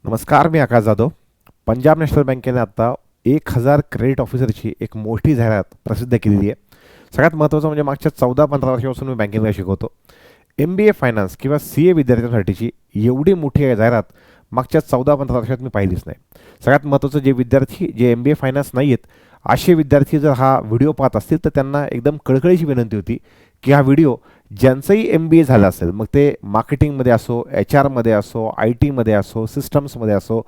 नमस्कार, मी आकाश जाधव. पंजाब नॅशनल बँकेने आता 1000 क्रेडिट ऑफिसरची एक मोठी जाहिरात प्रसिद्ध केलेली आहे. सगळ्यात महत्त्वाचं म्हणजे मागच्या 14-15 वर्षापासून मी बँकिंगला शिकवतो. MBA फायनान्स किंवा CA विद्यार्थ्यांसाठीची एवढी मोठी जाहिरात मागच्या 14-15 वर्षात मी पाहिलीच नाही. सगळ्यात महत्त्वाचं जे विद्यार्थी जे MBA फायनान्स नाही आहेत, असे विद्यार्थी जर हा व्हिडिओ पाहत असतील तर त्यांना एकदम कळकळीची विनंती होती की हा व्हिडिओ ज्यांचंही MBA झालं असेल, मग ते मार्केटिंगमध्ये असो, HR मध्ये असो, IT मध्ये असो, सिस्टम्समध्ये असो,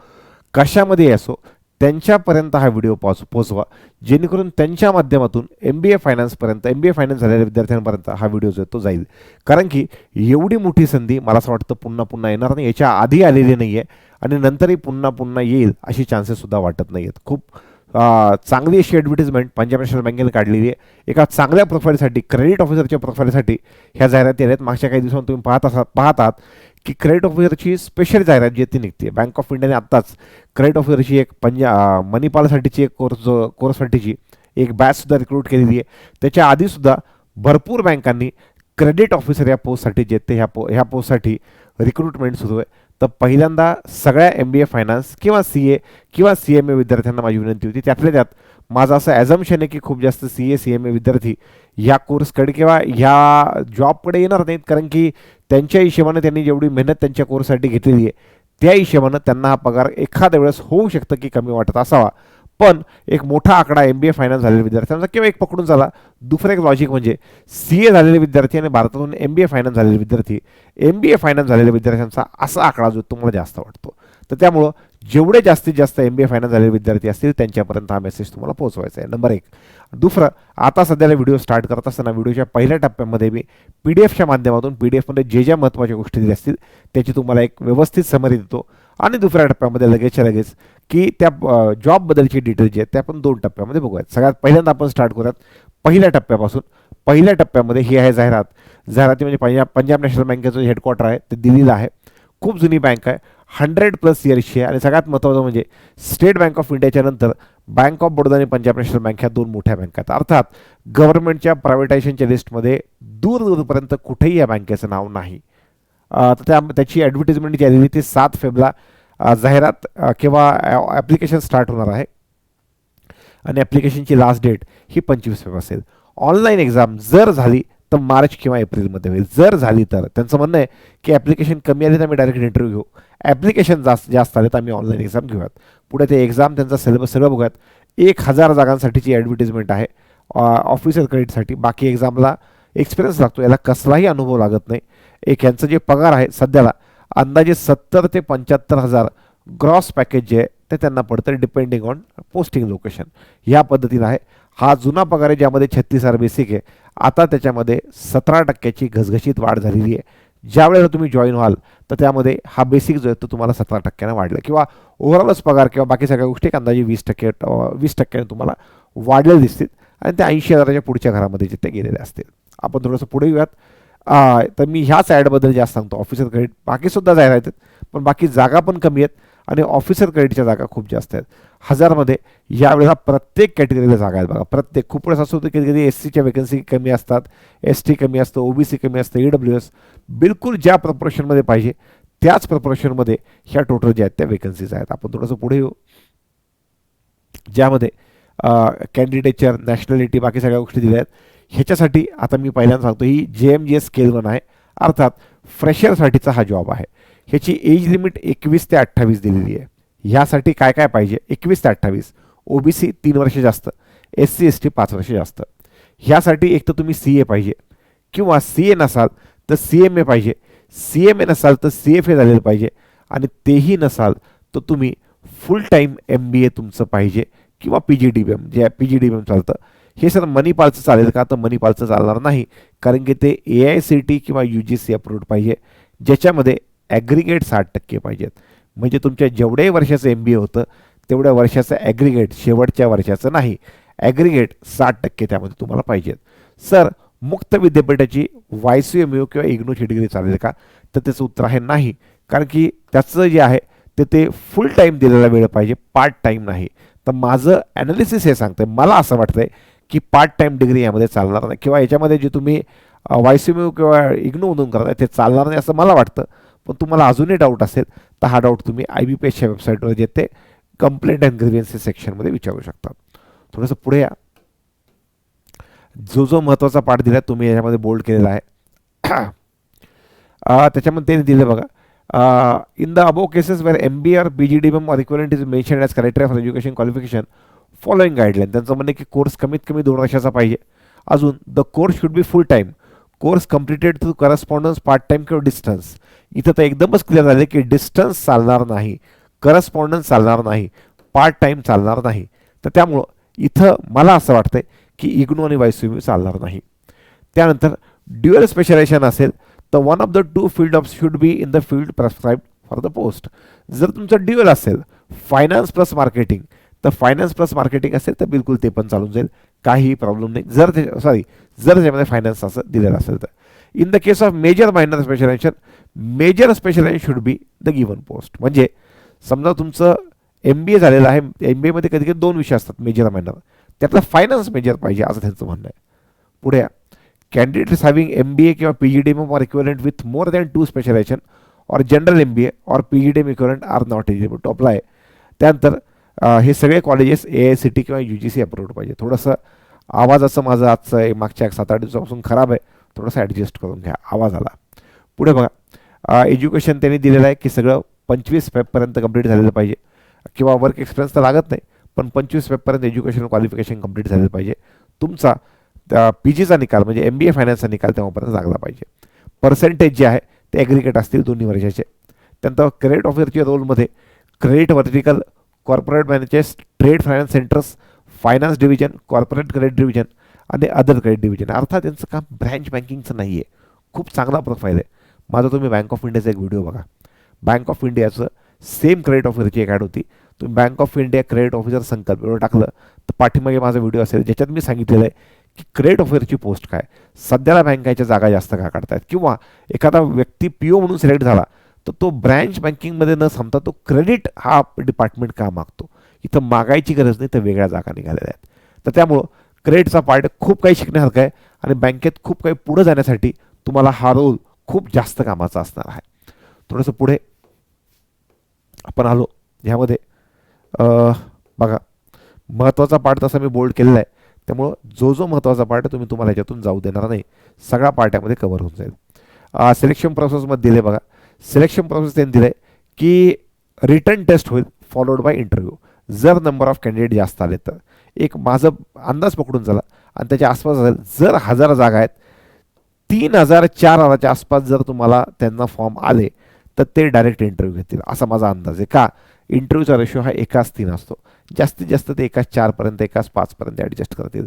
कशामध्ये असो, त्यांच्यापर्यंत हा व्हिडिओ पोहोचवा, जेणेकरून त्यांच्या माध्यमातून MBA फायनान्स झालेल्या विद्यार्थ्यांपर्यंत हा व्हिडिओ जो आहे तो जाईल. कारण की एवढी मोठी संधी मला असं वाटतं पुन्हा पुन्हा येणार नाही, याच्या आधी आलेली नाही आहे आणि नंतरही पुन्हा पुन्हा येईल अशी चान्सेससुद्धा वाटत नाही आहेत. खूप चांगली अशी ॲडव्हर्टिजमेंट पंजाब नॅशनल बँकेने काढलेली आहे. एका चांगल्या प्रोफाईलसाठी, क्रेडिट ऑफिसरच्या प्रोफाईलसाठी ह्या जाहिराती आहेत. मागच्या काही दिवसांत तुम्ही पाहतात की क्रेडिट ऑफिसरची स्पेशल जाहिरात जी आहे ती निघते. बँक ऑफ इंडियाने आत्ताच क्रेडिट ऑफिसरची एक मणिपालसाठीची एक कोर्ससाठीची एक बॅचसुद्धा रिक्रूट केलेली आहे. त्याच्या आधीसुद्धा भरपूर बँकांनी क्रेडिट ऑफिसर या पोस्टसाठी जे ते ह्या पोस्टसाठी रिक्रुटमेंट सुरू आहे. तर पहिल्यांदा सगळ्या MBA फायनान्स किंवा CA किंवा CMA विद्यार्थ्यांना माझी विनंती होती. त्यातल्या त्यात माझं असं ॲझम्पशन आहे की खूप जास्त CA CMA विद्यार्थी ह्या कोर्सकडे किंवा ह्या जॉबकडे येणार नाहीत, कारण की त्यांच्या हिशोबानं त्यांनी जेवढी मेहनत त्यांच्या कोर्ससाठी घेतलेली आहे त्या हिशोबानं त्यांना हा पगार एखाद्या वेळेस होऊ शकतं की कमी वाटत असावा. पण एक मोठा आकडा MBA फायनान्स झालेल्या विद्यार्थ्यांचा किंवा एक पकडून चला दुसरं एक लॉजिक म्हणजे CA झालेले विद्यार्थी आणि भारतातून MBA फायनान्स झालेले विद्यार्थी, MBA फायनान्स झालेल्या विद्यार्थ्यांचा असा आकडा जो तुम्हाला जास्त वाटतो. तर त्यामुळं जेवढे जास्तीत जास्त MBA फायनान्स झालेले विद्यार्थी असतील त्यांच्यापर्यंत हा मेसेज तुम्हाला पोहोचवायचा आहे. नंबर एक. दुसरं, आता सध्याला व्हिडिओ स्टार्ट करत असताना व्हिडिओच्या पहिल्या टप्प्यामध्ये मी PDF च्या माध्यमातून PDF मध्ये जे ज्या महत्त्वाच्या गोष्टी दिल्या असतील त्याची तुम्हाला एक व्यवस्थित समरी देतो आणि दुसऱ्या टप्प्यामध्ये लगेचच्या लगेच की त्या जॉबबद्दलची डिटेल जी आहेत ते आपण 2 टप्प्यामध्ये बघूयात. सगळ्यात पहिल्यांदा आपण स्टार्ट करूयात पहिल्या टप्प्यापासून. पहिल्या टप्प्यामध्ये ही आहे जाहिराती म्हणजे पंजाब नॅशनल बँकेचं हेडक्वार्टर आहे ते दिल्लीला आहे. खूप जुनी बँक आहे, 100+ इयर्सची आहे आणि सगळ्यात महत्त्वाचं म्हणजे स्टेट बँक ऑफ इंडियाच्या नंतर बँक ऑफ बडोदा आणि पंजाब नॅशनल बँक ह्या 2 मोठ्या बँका आहेत. अर्थात गव्हर्नमेंटच्या प्रायव्हेटायझेशनच्या लिस्टमध्ये दूरपर्यंत कुठेही या बँकेचं नाव नाही. तर त्याची ॲडव्हर्टिजमेंट जी आलेली ती 7 फेब्रुवारीला जाहिरात किंवा ॲप्लिकेशन स्टार्ट होणार आहे आणि ॲप्लिकेशनची लास्ट डेट ही 25 फेब्रुवारी असेल. ऑनलाईन एक्झाम जर झाली तर मार्च किंवा एप्रिलमध्ये होईल. जर झाली तर त्यांचं म्हणणं आहे की ॲप्लिकेशन कमी आले तर आम्ही डायरेक्ट इंटरव्ह्यू घेऊ, ॲप्लिकेशन जास्त आले तर आम्ही ऑनलाईन एक्झाम घेऊयात. पुढे ते एक्झाम त्यांचा सिलेबस सगळं बघूयात. 1000 जागांसाठीची ॲडव्हर्टिजमेंट आहे ऑफिसर क्रेडिटसाठी. बाकी एक्झामला एक्सपिरियन्स लागतो, याला कसलाही अनुभव लागत नाही. यांचं जे पगार आहे सध्याला अंदाजे 70 ते 75,000 ग्रॉस पॅकेज जे आहे ते त्यांना पडतं डिपेंडिंग ऑन पोस्टिंग लोकेशन. ह्या पद्धतीनं आहे. हा जुना पगार आहे ज्यामध्ये 36,000 बेसिक आहे. आता त्याच्यामध्ये 17% घसघशीत वाढ झालेली आहे. ज्या वेळेला तुम्ही जॉईन व्हाल तर त्यामध्ये हा बेसिक जो आहे तो तुम्हाला 17% वाढला किंवा ओव्हरऑलच पगार किंवा बाकी सगळ्या गोष्टी एक अंदाजे 20% तुम्हाला वाढलेले दिसतील आणि त्या 80,000च्या पुढच्या घरामध्ये जे ते गेलेले असतील. आपण थोडंसं पुढे येऊयात. तर मी ह्याच ॲडबद्दल जास्त सांगतो. ऑफिसर क्रेडिट बाकीसुद्धा जाहिरात आहेत, पण बाकी जागा पण कमी आहेत आणि ऑफिसर क्रेडिटच्या जागा खूप जास्त आहेत. 1000मध्ये यावेळेला प्रत्येक कॅटेगरीला जागा आहेत बघा. प्रत्येक खूप वेळेस असं होतं की कधी SCच्या वेकन्सी कमी असतात, ST कमी असतं, OBC कमी असतं, EWS. बिलकुल ज्या प्रपोर्शनमध्ये पाहिजे त्याच प्रपोर्शनमध्ये ह्या टोटल ज्या आहेत त्या वेकन्सीज आहेत. आपण थोडंसं पुढे येऊ ज्यामध्ये कॅन्डिडेटच्या नॅशनॅलिटी बाकी सगळ्या गोष्टी दिल्या आहेत. ह्याच्यासाठी आता मी पहिल्यांदा सांगतो ही JMGS स्केल 1 आहे, अर्थात फ्रेशरसाठीचा हा जॉब आहे. ह्याची एज लिमिट 21 ते 28 दिलेली आहे. ह्यासाठी काय काय पाहिजे? 21 ते 28. OBC 3 वर्ष जास्त, SC ST 5 वर्ष जास्त. ह्यासाठी एक तर तुम्ही CA पाहिजे किंवा CA नसाल तर CMA पाहिजे, CMA नसाल तर CFA झालेलं पाहिजे आणि तेही नसाल तर तुम्ही फुल टाईम MBA तुमचं पाहिजे किंवा PGDBM जे PGDBM चालतं. हे सर मणिपालचं चालेल का? तर मणिपालचं चालणार नाही, कारण की ते AICTE किंवा UGC अप्रूव्ड पाहिजे ज्याच्यामध्ये ॲग्रिगेट 60% पाहिजेत. म्हणजे तुमच्या जेवढ्याही वर्षाचं MBA होतं तेवढ्या वर्षाचं ॲग्रिगेट, शेवटच्या वर्षाचं नाही, ॲग्रिगेट 60% त्यामध्ये तुम्हाला पाहिजेत. सर मुक्त विद्यापीठाची YCMU किंवा IGNOची डिग्री चालेल का? तर त्याचं उत्तर आहे नाही, कारण की त्याचं जे आहे ते फुल टाईम दिलेला वेळ पाहिजे, पार्ट टाईम नाही. तर माझं ॲनालिसिस हे सांगतंय, मला असं वाटतंय की पार्ट टाईम डिग्री यामध्ये चालणार नाही किंवा याच्यामध्ये जे तुम्ही YCMU किंवा IGNOमधून करताय ते चालणार नाही असं मला वाटतं. पण तुम्हाला अजूनही डाऊट असेल तर हा डाऊट तुम्ही IBPSच्या वेबसाईटवर जे ते कंप्लेंट अँड ग्रीव्हन्सेस सेक्शनमध्ये विचारू शकता. थोडंसं पुढे या. जो महत्त्वाचा पार्ट दिला तुम्ही याच्यामध्ये बोल्ड केलेला आहे त्याच्यामध्ये त्यांनी दिलं बघा. In the above cases where MBA और PGDM और equivalent is mentioned as criteria for education qualification following guideline. त्यांचं म्हणणं की कोर्स कमीत कमी 2 वर्षाचा पाहिजे. अजून the course should be full time, course completed through correspondence, part time किंवा डिस्टन्स. इथं तर एकदमच क्लिअर झाले की डिस्टन्स चालणार नाही, करस्पॉन्डन्स चालणार नाही, पार्ट टाईम चालणार नाही. तर त्यामुळं इथं मला असं वाटतंय की इग्नो आणि वायसीयू चालणार नाही. त्यानंतर ड्युअल स्पेशलायझेशन असेल तर one of the two field of should be in the field prescribe for the post. जर तुमचं ड्युअल असेल फायनान्स प्लस मार्केटिंग तर फायनान्स प्लस मार्केटिंग असेल तर बिलकुल ते पण चालून जाईल, काहीही प्रॉब्लेम नाही. जर त्याच्यामध्ये फायनान्स असं दिलेलं असेल तर. In the case of major minor specialisation, major specialisation should be the given post. म्हणजे समजा तुमचं MBA झालेलं आहे, MBAमध्ये कधी कधी 2 विषय असतात मेजर मायनर, त्यातला फायनान्स मेजर पाहिजे असं त्यांचं म्हणणं आहे. पुढे या. कॅन्डिडेट्स हॅव्हिंग MBA किंवा PGDM और equivalent with more than 2 specialisation और जनरल MBA और PGDM equivalent are not eligible to apply. त्यानंतर हे सगळे कॉलेजेस AICTE किंवा UGC अप्रूव्ड पाहिजे. थोडंसं आवाजाचं माझं आजचं मागच्या 7-8 दिवसापासून खराब आहे, थोडंसं ॲडजस्ट करून घ्या, आवाज आला. पुढे बघा. एज्युकेशन त्यांनी दिलेलं आहे की सगळं 25 फेबपर्यंत कंप्लीट झालेलं पाहिजे किंवा वर्क एक्सपिरियन्स तर लागत नाही, पण 25 फेबपर्यंत एज्युकेशन क्वालिफिकेशन कंप्लीट झालेलं पाहिजे. तुमचा PGचा निकाल म्हणजे MBA फायनान्सचा निकाल तेव्हापर्यंत लागला पाहिजे. पर्सेंटेज जे आहे ते ॲग्रिगेट असतील 2 वर्षाचे. त्यानंतर क्रेडिट ऑफिसरच्या रोलमध्ये credit vertical, corporate managers, trade finance centres, finance division, corporate credit division आणि अदर क्रेडिट डिव्हिजन. अर्थात त्यांचं काम ब्रँच बँकिंगचं नाही आहे, खूप चांगला प्रोफाईल आहे. माझा तुम्ही बँक ऑफ इंडियाचा एक व्हिडिओ बघा. बँक ऑफ इंडियाचं सेम क्रेडिट ऑफिसरची एक ॲड होती. तुम्ही bank of India credit officer संकल्प एवढं टाकलं तर पाठीमागे माझा व्हिडिओ असेल ज्याच्यात मी सांगितलेलं आहे की क्रेडिट ऑफिसरची पोस्ट काय, सध्याला बँकाच्या जागा जास्त का काढतायत, किंवा एखादा व्यक्ती PO म्हणून सिलेक्ट झाला तर तो ब्रँच बँकिंगमध्ये न थांबता तो क्रेडिट हा डिपार्टमेंट का मागतो. इथं मागायची गरज नाही, तर वेगळ्या जागा निघालेल्या आहेत. तर त्यामुळं क्रेडिटचा पार्ट खूप काही शिकण्यासारखं आहे आणि बँकेत खूप काही पुढे जाण्यासाठी तुम्हाला हा रोल खूप जास्त कामाचा असणार आहे. थोडंसं पुढे आपण आलो. ह्यामध्ये बघा, महत्त्वाचा पार्ट तसा मी बोल्ड केलेला आहे, त्यामुळं जो महत्त्वाचा पार्ट आहे तुम्हाला ह्याच्यातून जाऊ देणार नाही, सगळा पार्ट यामध्ये कव्हर होऊन जाईल. सिलेक्शन प्रोसेसमध्ये दिले बघा. सिलेक्शन प्रोसेस त्यांनी दिलं आहे की रिटर्न टेस्ट होईल फॉलोड बाय इंटरव्ह्यू. जर नंबर ऑफ कॅन्डिडेट जास्त आले तर, एक माझं अंदाज पकडून चला आणि त्याच्या आसपास असेल, जर 1000 जागा आहेत, 3000-4000च्या आसपास जर तुम्हाला त्यांना फॉर्म आले तर ते डायरेक्ट इंटरव्ह्यू घेतील असा माझा अंदाज आहे. का, इंटरव्ह्यूचा रेशो हा 1:3 असतो, जास्तीत जास्त ते 1:4पर्यंत 1:5पर्यंत ॲडजस्ट करतील.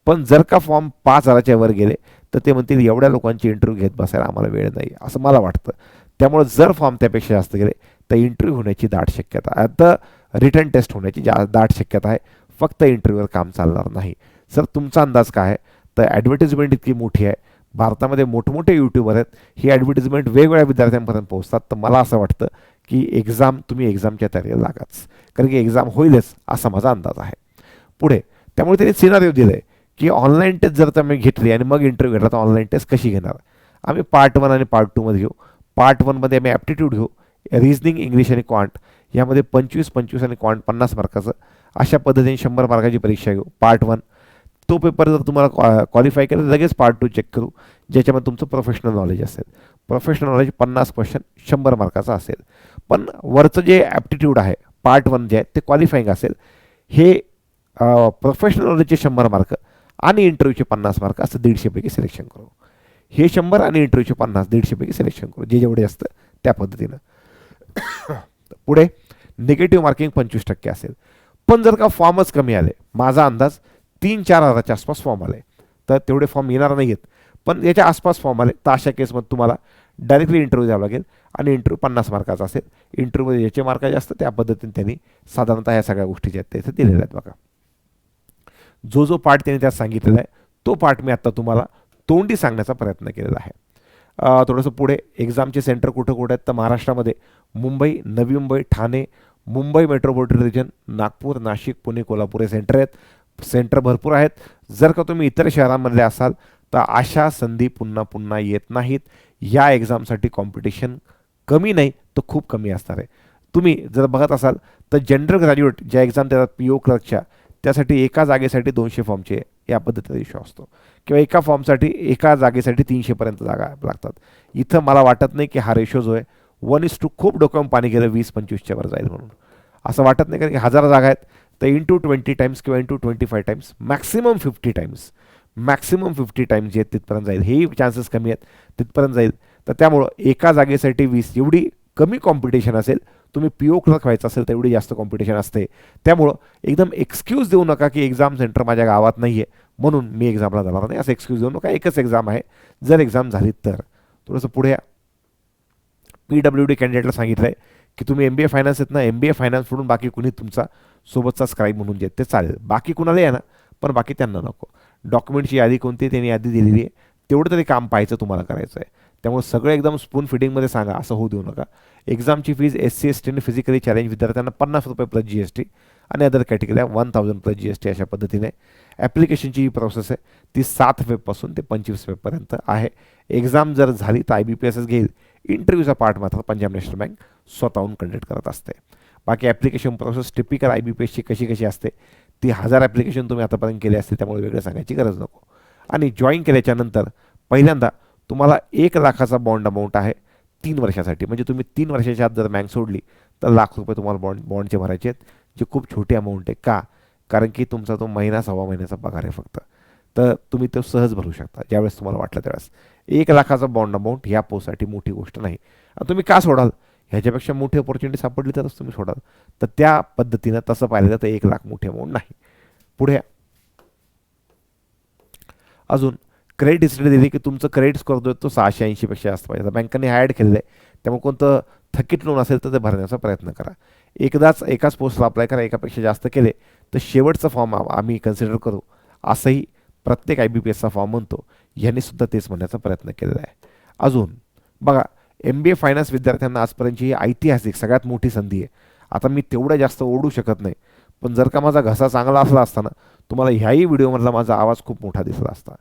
पण जर का फॉर्म 5000च्या वर गेले तर ते म्हणतील एवढ्या लोकांची इंटरव्ह्यू घेत बसायला आम्हाला वेळ नाही, असं मला वाटतं. त्यामुळे जर फॉर्म त्यापेक्षा जास्त गेले तर इंटरव्ह्यू होण्याची दाट शक्यता आहे, तर रिटर्न टेस्ट होण्याची दाट शक्यता आहे. फक्त इंटरव्ह्यूवर काम चालणार नाही. सर तुमचा अंदाज काय आहे? तर ॲडव्हर्टिजमेंट इतकी मोठी आहे, भारतामध्ये मोठमोठे यूट्यूबर आहेत, ही ॲडव्हर्टिजमेंट वेगवेगळ्या विद्यार्थ्यांपर्यंत पोहोचतात. तर मला असं वाटतं की तुम्ही एक्झामच्या तयारीला लागाच, कारण की एक्झाम होईलच असा माझा अंदाज आहे. पुढे त्यामुळे त्यांनी सिनारिओ दिलं आहे की ऑनलाईन टेस्ट जर तुम्ही घेतली आणि मग इंटरव्ह्यू घेतला तर ऑनलाईन टेस्ट कशी घेणार. आम्ही पार्ट 1 आणि पार्ट 2मध्ये घेऊ. पार्ट 1मध्ये आम्ही ॲप्टिट्यूड घेऊ, रिझनिंग, इंग्लिश आणि क्वांट, यामध्ये 25-25 आणि क्वांट 50 मार्काचं, अशा पद्धतीने 100 मार्काची परीक्षा घेऊ. पार्ट 1 तो पेपर जर तुम्हाला क्वालिफाय केलं तर लगेच पार्ट 2 चेक करू, ज्याच्यामध्ये तुमचं प्रोफेशनल नॉलेज असेल. प्रोफेशनल नॉलेज 50 क्वेश्चन 100 मार्काचं असेल. पण वरचं जे ॲप्टिट्यूड आहे पार्ट 1 जे आहे ते क्वालिफाईंग असेल. हे प्रोफेशनल नॉलेजचे 100 मार्क आणि इंटरव्ह्यूचे 50 मार्क असं 150पैकी सिलेक्शन करू. हे 100 आणि इंटरव्ह्यूचे 50 150पैकी सिलेक्शन करू, जे जेवढे असतं त्या पद्धतीनं. पुढे निगेटिव्ह मार्किंग 25% असेल. पण जर का फॉर्मच कमी आले, माझा अंदाज 3-4 हजाराच्या आसपास फॉर्म आले, तर तेवढे फॉर्म येणार नाही आहेत, पण याच्या आसपास फॉर्म आले तर अशा केसमध्ये तुम्हाला डायरेक्टली इंटरव्ह्यू द्यावा लागेल आणि इंटरव्ह्यू 50 मार्काचा असेल. इंटरव्ह्यूमध्ये ज्याचे मार्क जास्त त्या पद्धतीने त्यांनी साधारणतः ह्या सगळ्या गोष्टी ज्या आहेत ते दिलेल्या आहेत. बघा, जो पार्ट त्यांनी त्यात सांगितलेला आहे तो पार्ट मी आता तुम्हाला तोंडी सांगण्याचा प्रयत्न केलेला आहे. थोडंसं पुढे एक्झामचे सेंटर कुठं कुठं आहेत तर महाराष्ट्रामध्ये मुंबई, नवी मुंबई, ठाणे, मुंबई मेट्रोपॉलिटन रिजन, नागपूर, नाशिक, पुणे, कोल्हापूर हे सेंटर आहेत. सेंटर भरपूर आहेत. जर का तुम्ही इतर शहरांमधले असाल तर अशा संधी पुन्हा पुन्हा येत नाहीत. या एक्झामसाठी कॉम्पिटिशन कमी नाही तर खूप कमी असणार आहे. तुम्ही जर बघत असाल तर जनरल ग्रॅज्युएट ज्या एक्झाम देतात पी ओ क्लर्कच्या, त्यासाठी एका जागेसाठी 200 फॉर्मचे या पद्धतीचा रेशो असतो, किंवा एका फॉर्मसाठी एका जागेसाठी 300पर्यंत जागा लागतात. इथं मला वाटत नाही की हा रेशो जो आहे 1:2 खूप डोक्यावरून पाणी गेलं 20-25च्या वर जाईल म्हणून. असं वाटत नाही, कारण की 1000 जागा आहेत तर इंटू 20 टाइम्स किंवा into 25 times maximum 50 times, maximum 50 times जे तिथपर्यंत जाईल, हेही चान्सेस कमी आहेत तिथपर्यंत जाईल. तर त्यामुळं एका जागेसाठी 20 एवढी कमी कॉम्पिटिशन असेल. तुम्ही पी ओ क्लर्क व्हायचं असेल तर एवढी जास्त कॉम्पिटिशन असते. त्यामुळं एकदम एक्सक्यूज देऊ नका की एक्झाम सेंटर माझ्या गावात नाही आहे म्हणून मी एक्झामला जाणार नाही, असं एक्सक्यूज देऊ नका. एकच एक्झाम आहे, जर एक्झाम झाली तर. थोडंसं पुढे या. PWD कॅन्डिडेटला सांगितलं आहे की तुम्ही MBA फायनान्स आहेत ना, MBA फायनान्स सोडून बाकी कुणी तुमचा सोबतचा स्क्राईब म्हणून जे ते चालेल, बाकी कुणाला आहे ना, पण बाकी त्यांना नको. डॉक्युमेंटची यादी कोणती त्यांनी यादी दिलेली आहे, तेवढं तरी काम पाहायचं तुम्हाला करायचं आहे. त्यामुळे सगळं एकदम स्पून फिडिंगमध्ये सांगा असं होऊ देऊ नका. एक्झामची फीज SC ST आणि फिजिकली चॅलेंज विद्यार्थ्यांना ₹50 प्लस GST आणि अदर कॅटेगरीला 1000 प्लस GST अशा पद्धतीने. ॲप्लिकेशनची ही प्रोसेस आहे ती 7 फेबपासून ते 25 फेबपर्यंत आहे. एक्झाम जर झाली तर IBPSच घेईल. इंटरव्ह्यूचा पार्ट मात्र पंजाब नॅशनल बँक स्वतःहून कंडक्ट करत असते. बाकी ॲप्लिकेशन प्रोसेस टिपिकल IBPSची कशी कशी असते ती 1000 ॲप्लिकेशन तुम्ही आतापर्यंत केले असते, त्यामुळे वेगळं सांगायची गरज नको. आणि जॉईन केल्याच्यानंतर पहिल्यांदा तुम्हाला 1,00,000चा बॉन्ड अमाऊंट आहे 3 वर्षासाठी. म्हणजे तुम्ही 3 वर्षाच्या आत जर बँक सोडली तर ₹1,00,000 तुम्हाला बॉन्डचे भरायचे आहेत, जे खूप छोटी अमाऊंट आहे. का? कारण की तुमचा तो महिना सव्वा महिन्याचा पगार आहे फक्त. तर तुम्ही तो सहज भरू शकता ज्यावेळेस तुम्हाला वाटलं त्यावेळेस. 1,00,000चा बॉन्ड अमाऊंट ह्या पोस्टसाठी मोठी गोष्ट नाही. तुम्ही का सोडाल? ह्याच्यापेक्षा मोठी अपॉर्च्युनिटी सापडली तरच तुम्ही सोडाल. तर त्या पद्धतीनं तसं पाहिलं तर 1,00,000 मोठी अमाऊंट नाही. पुढे अजून क्रेडिट हिस्ट्री दिली की तुमचं क्रेडिट स्कोअर जो आहे तो 680पेक्षा जास्त पाहिजे. आता बँकांनी ॲड केलेलं आहे, त्यामुळे कोणतं थकीत लोन असेल तर ते भरण्याचा प्रयत्न करा. एकदाच एकाच पोस्टला अप्लाय करा. एकापेक्षा जास्त केले तर शेवटचा फॉर्म आम्ही कन्सिडर करू, असंही प्रत्येक IBPSचा फॉर्म म्हणतो. यांनी सुद्धा तेच म्हणण्याचा प्रयत्न केलेला आहे. अजून बघा, MBA फायनान्स विद्यार्थ्यांना आजपर्यंतची ही ऐतिहासिक सगळ्यात मोठी संधी आहे. आता मी तेवढं जास्त ओढू शकत नाही, पण जर का माझा घसा चांगला असला असता ना, तुम्हाला ह्याही व्हिडिओमधला माझा आवाज खूप मोठा दिसला असता.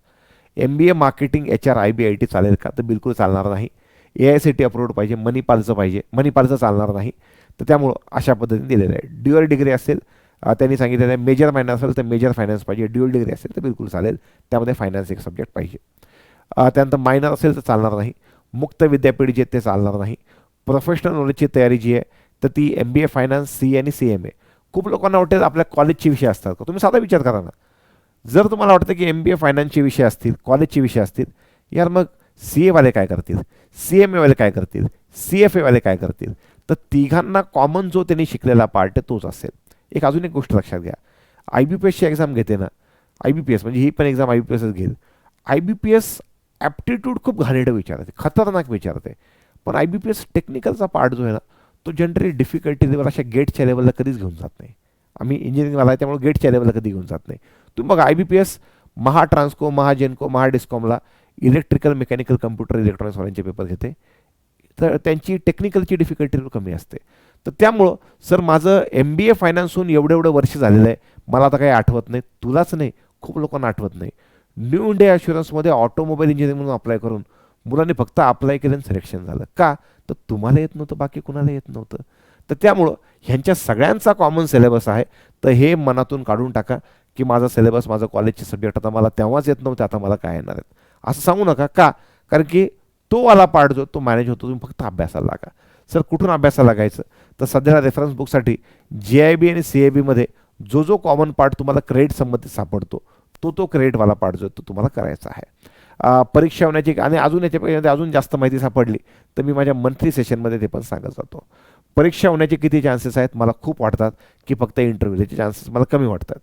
MBA marketing HR IB IT चालेल का? तर बिलकुल चालणार नाही. AICTE अप्रूव्ड पाहिजे, मणिपालचं पाहिजे, मणिपालचं चालणार नाही. तर त्यामुळं अशा पद्धतीने दिलेलं आहे. ड्युअल डिग्री असेल, त्यांनी सांगितलेलं आहे मेजर फायनान्स असेल तर मेजर फायनान्स पाहिजे. ड्युअल डिग्री असेल तर बिलकुल चालेल, त्यामध्ये फायनान्स एक सब्जेक्ट पाहिजे. त्यानंतर मायनर असेल तर चालणार नाही. मुक्त विद्यापीठ जे ते चालणार नाही. प्रोफेशनल नॉलेजची तयारी जी आहे तर ती MBA फायनान्स CA आणि CMA. खूप लोकांना वाटतं आपल्या कॉलेजचे विषय असतात का? तुम्ही साधा विचार करा ना. जर तुम्हाला वाटतं की MBA फायनान्सचे विषय असतील, कॉलेजचे विषय असतील, यार मग CA वाले काय करतील, CMA वाले काय करतील, CFA वाले काय करतील? तर तिघांना कॉमन जो त्यांनी शिकलेला पार्ट आहे तोच असेल. एक अजून एक गोष्ट लक्षात घ्या, IBPSची एक्झाम घेते ना, IBPS म्हणजे ही पण एक्झाम IBPSच घेईल. IBPS ॲप्टिट्यूड खूप घाणेरडं विचारते, खतरनाक विचारते. पण IBPS टेक्निकलचा पार्ट जो आहे ना, तो जनरली डिफिकल्टी लेवल अशा गेटच्या लेवलला कधीच घेऊन जात नाही. आम्ही इंजिनिअरिंगवाला आहे त्यामुळे गेटच्या लेवलला कधी घेऊन जात नाही. तुम्ही बघा IBPS महाट्रान्सको, महाजेनको, महाडिस्कॉमला इलेक्ट्रिकल, मेकॅनिकल, कम्प्युटर, इलेक्ट्रॉनिक्सवाल्यांचे पेपर घेते. तर त्यांची टेक्निकलची डिफिकल्टी कमी असते. तर त्यामुळं सर माझं MBA फायनान्स होऊन एवढं एवढं वर्ष झालेलं आहे, मला आता काही आठवत नाही, तुलाच नाही, खूप लोकांना आठवत नाही. न्यू इंडिया ॲश्युरन्समध्ये ऑटोमोबाईल इंजिनिअरिंग म्हणून अप्लाय करून मुलांनी फक्त अप्लाय केलं आणि सिलेक्शन झालं. का? तर तुम्हाला येत नव्हतं, बाकी कुणाला येत नव्हतं. तर त्यामुळं ह्यांच्या सगळ्यांचा कॉमन सिलेबस आहे. तर हे मनातून काढून टाका की माझा सिलेबस, माझं कॉलेजचे सब्जेक्ट आता मला तेव्हाच येत नव्हते, आता मला काय येणार आहेत, असं सांगू नका. का? कारण की तो वाला पार्ट जो तो मॅनेज होतो, तुम्ही फक्त अभ्यासाला लागा. सर कुठून अभ्यासाला लागायचं? तर सध्याला रेफरन्स बुकसाठी GIB आणि CIB जो जो कॉमन पार्ट तुम्हाला क्रेडिट संबंधित सापडतो तो क्रेडिटवाला पार्ट जो तो तुम्हाला करायचा आहे. परीक्षा होण्याची आणि अजून याच्यामध्ये अजून जास्त माहिती सापडली तर मी माझ्या मंथली सेशनमध्ये ते पण सांगत जातो. परीक्षा होण्याचे किती चान्सेस आहेत? मला खूप वाटतात की फक्त इंटरव्ह्यूचे चान्सेस मला कमी वाटतात.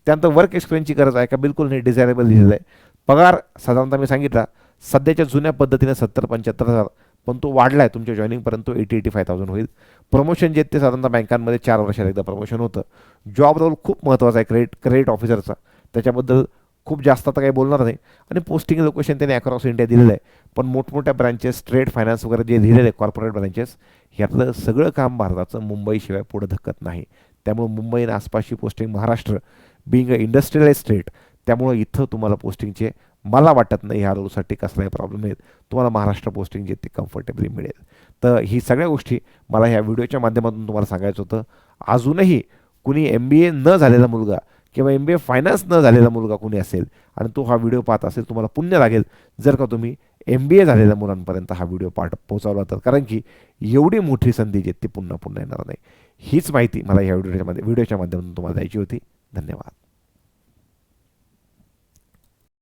त्यानंतर वर्क एक्सपिरियन्सची गरज आहे का? बिलकुल नाही, डिझायरेबल लिहिलेलं आहे. पगार साधारणतः मी सांगितला सध्याच्या जुन्या पद्धतीने 70-75,000, पण तो वाढला आहे तुमच्या जॉईनिंगपर्यंत, तो 80-85,000 होईल. प्रमोशन जे ते साधारणतः बँकांमध्ये 4 वर्षाला एकदा प्रमोशन होतं. जॉब रोल खूप महत्त्वाचा आहे क्रेडिट ऑफिसरचा, त्याच्याबद्दल खूप जास्त आता काही बोलणार नाही. आणि पोस्टिंग लोकेशन त्याने अक्रॉस इंडिया दिलेलं आहे. पण मोठमोठ्या ब्रांचेस, ट्रेड फायनान्स वगैरे जे लिहिलेलं आहे कॉर्पोरेट ब्रांचेस, ह्यातलं सगळं काम भारताचं मुंबईशिवाय पुढं धक्कत नाही. त्यामुळे मुंबई आणि आसपासची posting, Maharashtra being a industrialise state, त्यामुळे इथं तुम्हाला पोस्टिंगचे मला वाटत नाही ह्या रोलसाठी कसलाही प्रॉब्लेम येईल. तुम्हाला महाराष्ट्र पोस्टिंग जे ते कम्फर्टेबली मिळेल. तर ही सगळ्या गोष्टी मला ह्या व्हिडिओच्या माध्यमातून तुम्हाला सांगायचं होतं. अजूनही कुणी MBA न झालेला मुलगा किंवा MBA फायनान्स न झालेला मुलगा कुणी असेल आणि तो हा व्हिडिओ पाहत असेल, तुम्हाला पुण्य लागेल जर का तुम्ही MBA झालेल्या मुलांपर्यंत हा व्हिडिओ पोहोचवला तर. कारण की एवढी मोठी संधी जी ती पुन्हा पुन्हा येणार नाही. हीच माहिती मला या व्हिडिओच्या माध्यमातून तुम्हाला द्यायची होती. धन्यवाद.